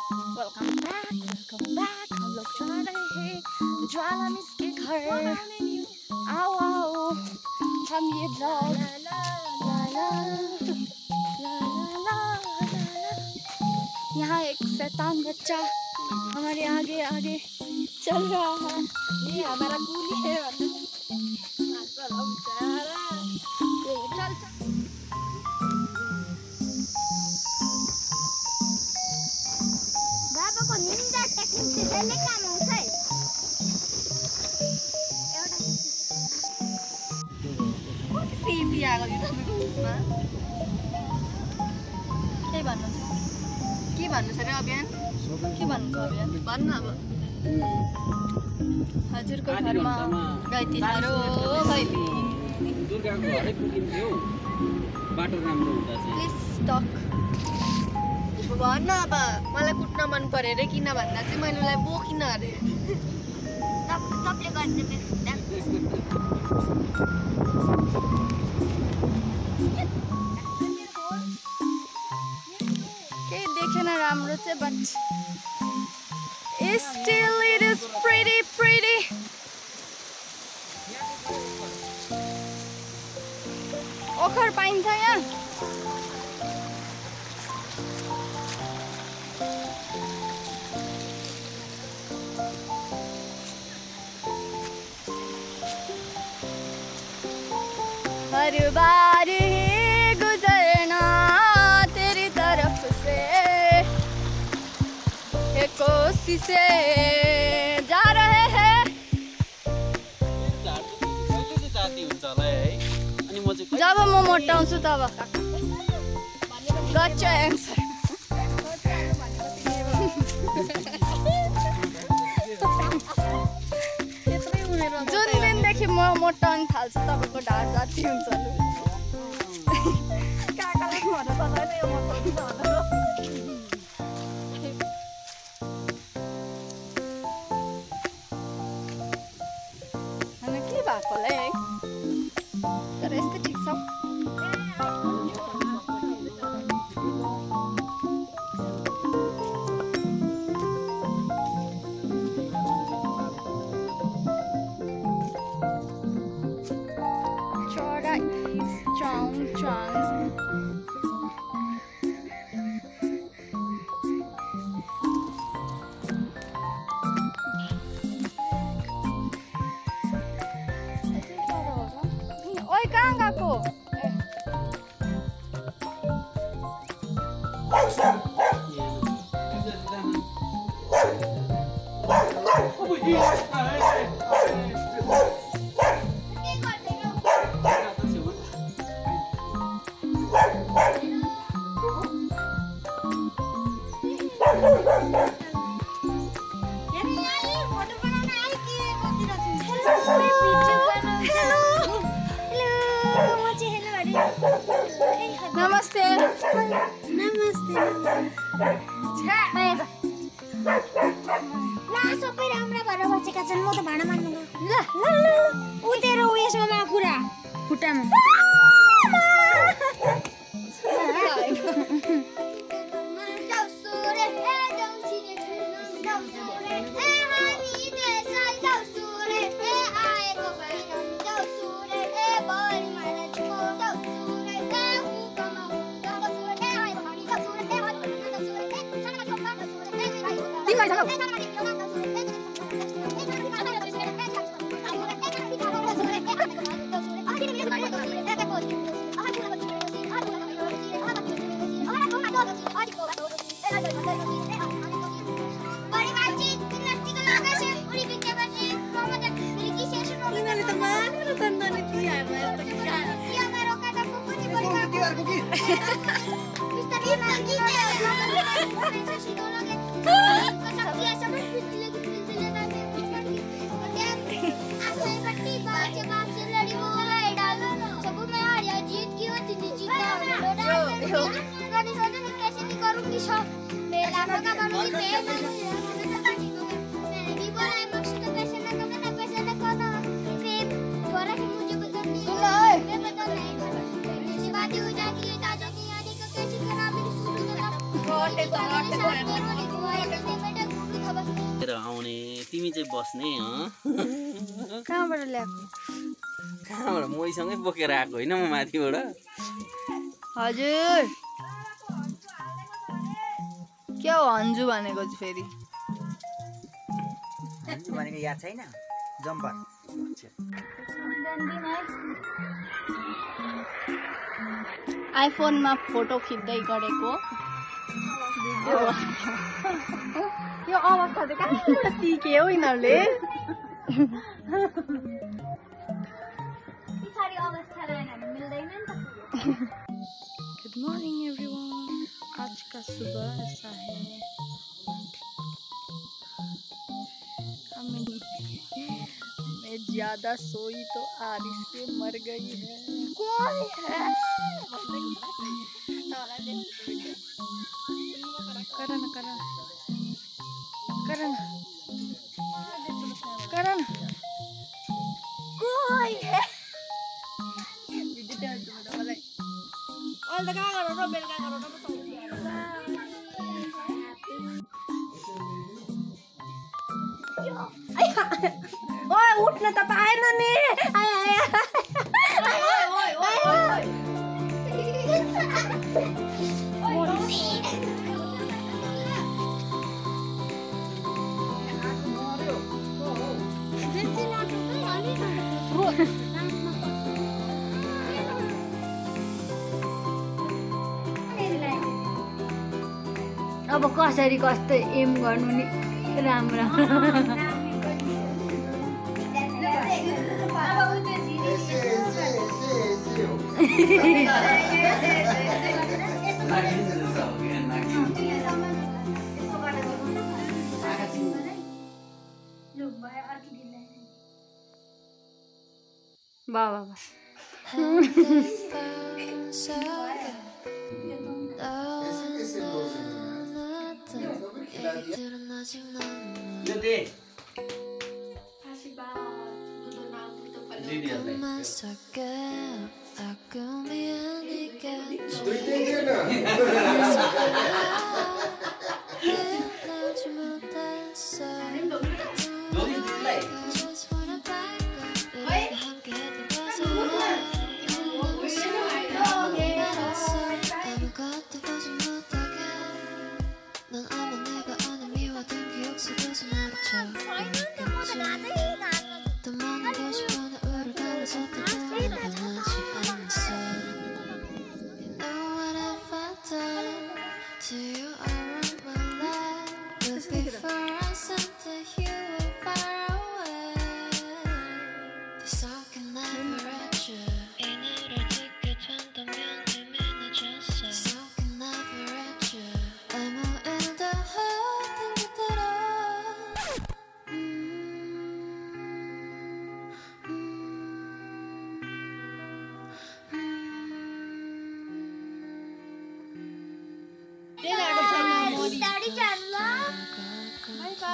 Welcome back हम लोग जा रहे हैं ज्वाला मिस के घर। आओ आओ हम ये ब्लॉग ला ला ला ला ला ला। यहाँ एक शैतान बच्चा हमारे आगे आगे चल रहा है। ये हमारा कूली है। चल बाबाको निन्जा टेक्निक त्यसले काम आउँछ है। एउटा कति सेमी आएको थियो तपाईको उसमा। के भन्नु छ रे अभियान? के भन्नु छ अभियान? भन्नु अब। हजुरको घरमा गइति थारो गइति दुर्गाको घरै पुगिन्थ्यो। बाटो राम्रो हुँदा चाहिँ प्लिज टक भन्न। अब मलाई कुट्न मन पर्यो रे, किन भन्दा चाहिँ मैले उसलाई बोकिन अरे। तपाईँले केही देखेन राम्रो चाहिँ, but still it is pretty ओखर पाइन्छ यहाँ। हर बार ही गुजरना तेरी तरफ से ये कोशिशें जा रहे हैं। जब म मोटाउँछु तब गच्छ एन्सर। जुन दिनदेखि म मोटाउन थाल्छु तपाईँको ढाड जाति हुन्छ। काकालाई भन तपाईँले यो मोटाउनु भनेर। होइन के भएको होला है, तर यस्तै ठिक छ। ओए कहाँ गएको? नमस्ते सबै राम्रा भएर बसेका छन्। म त भाँडा मान्नु ल उ तेरो उयसमा कुरा खुट्टामा आउने तिमी चाहिँ बस्ने कहाँबाट ल्याएको कहाँबाट मैसँगै बोकेर आएको होइन म माथिबाट हजुर के हो हन्जु भनेको चाहिँ फेरि भनेको याद छैन जम्पर आइफोनमा फोटो खिच्दै गरेको यो अवस्था चाहिँ कहाँबाट सिक्यो यिनीहरूले गुड मॉर्निंग एवरीवन आज का सुबह ऐसा है मैं ज्यादा सोई तो आरिस से मर गई है कौन है करण करण करण करण कोई है ओए उठ्न त पाएन नि अब कसरी कस्तो एम गर्नु नि राम्रो वाह वाह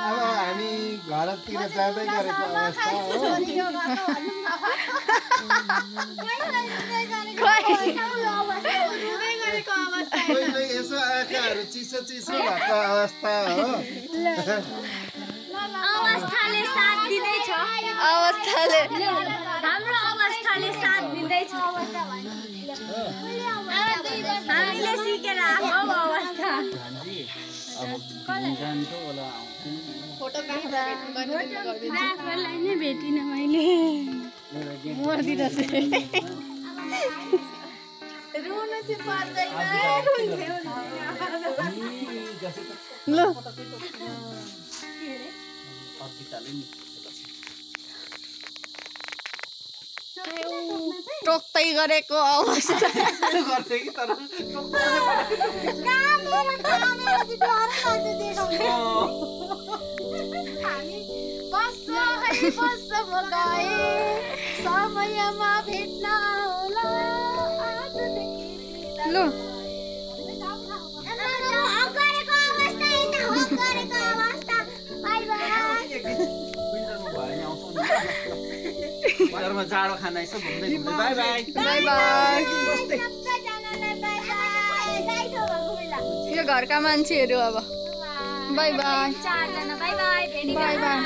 अब हामी घरतिर जाँदै गरेको अवस्था हो कहिले यसो आँखाहरू चिसो चिसो भएको अवस्था हो अवस्थाले साथ दिँदैछ अवस्थाले हाम्रो अवस्थाले साथ दिँदैछ हामीले सिकेर आएको अवस्था नै भेटिनँ मैले मर्दिरहेछ रुनु चाहिँ पर्दैन ल टोक्दै गरेको अवस्था गर्थे कि तर समयमा भेट्न होला ल घरमा जाडो खाना यसो घुम्दै घुम्दै बाई बाई बाई बाई यो यो घरका मान्छेहरू अब बाई बाई चारजना बाई बाई भेटी बाई बाई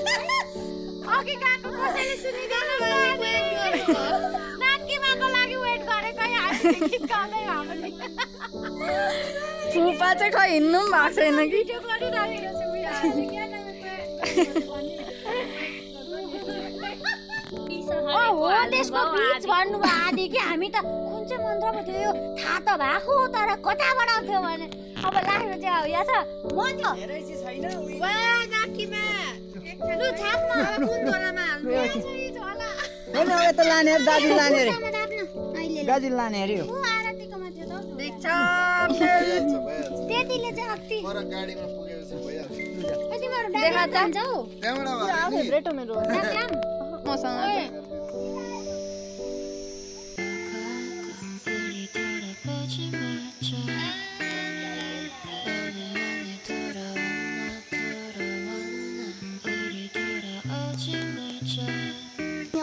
अघि गएको कसैले सुनिदिनु नाच्केमाको लागि वेट गरेको हामी गीत गाउँदै हामीले फुपा चाहिँ खै हिँड्नु पनि भएको छैन कि भिडियो गरिरहेको छु हो त्यसको बीच भन्नुभयो आदि कि हामी त कुन चाहिँ मन्त्र पो थियो थाहा त भएको तर कताबाट थियो भने अब लाग्यो चाहिँ अब यहाँ छ म त्यो धेरै चाहिँ छैन वा नाकीमा लु छाप्न अब कुन झोलामा हाल्नु होइन यता लाने अरे दाजु लाने अरे अहिले दाजु लाने अरे हो ऊ आरतीकोमा थियो त देख्छ भइहाल्छ त्यतिले चाहिँ अति पर गाडीमा पुगेपछि भइहाल्छ तिमीहरू देखा डाइरेक्ट त। जान्छौ त्यहाँबाट पुरा भयो नि फेभरेट हो मेरो नाक्राम मसँग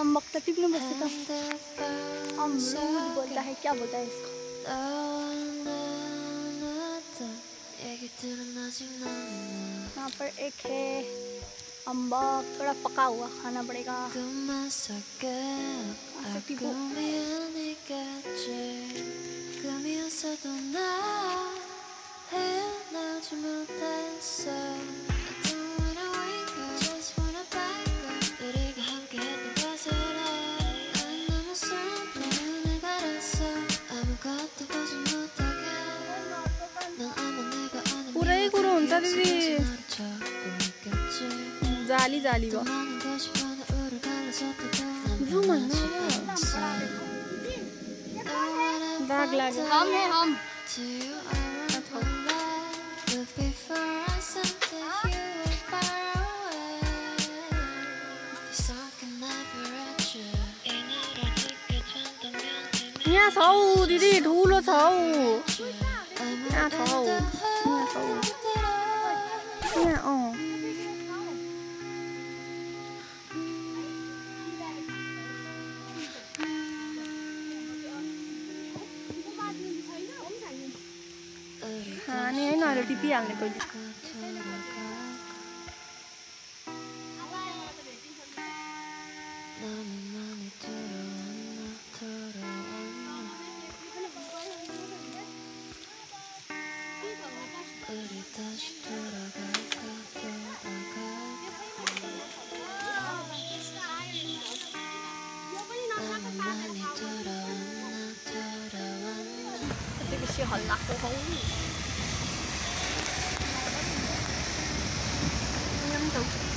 अम्बक त टिप्नु पर्छ त अमरुद बोल्दा है क्या बोलता है इसको यहाँ पर एक है अम्बक थोड़ा पका हुआ खाना पड़ेगा पुरै कुरो हुन्छ दिदी जाली जाली भयो दाग लाग्यो हम है हम यहाँ छ हौ दिदी ठुलो छ हौ यहाँ छ हौ यहाँ छ हौ यहाँ खाने होइन अहिले टिपिहाल्ने कहिले कति बेसी हल्लाको हौ यहाँ पनि त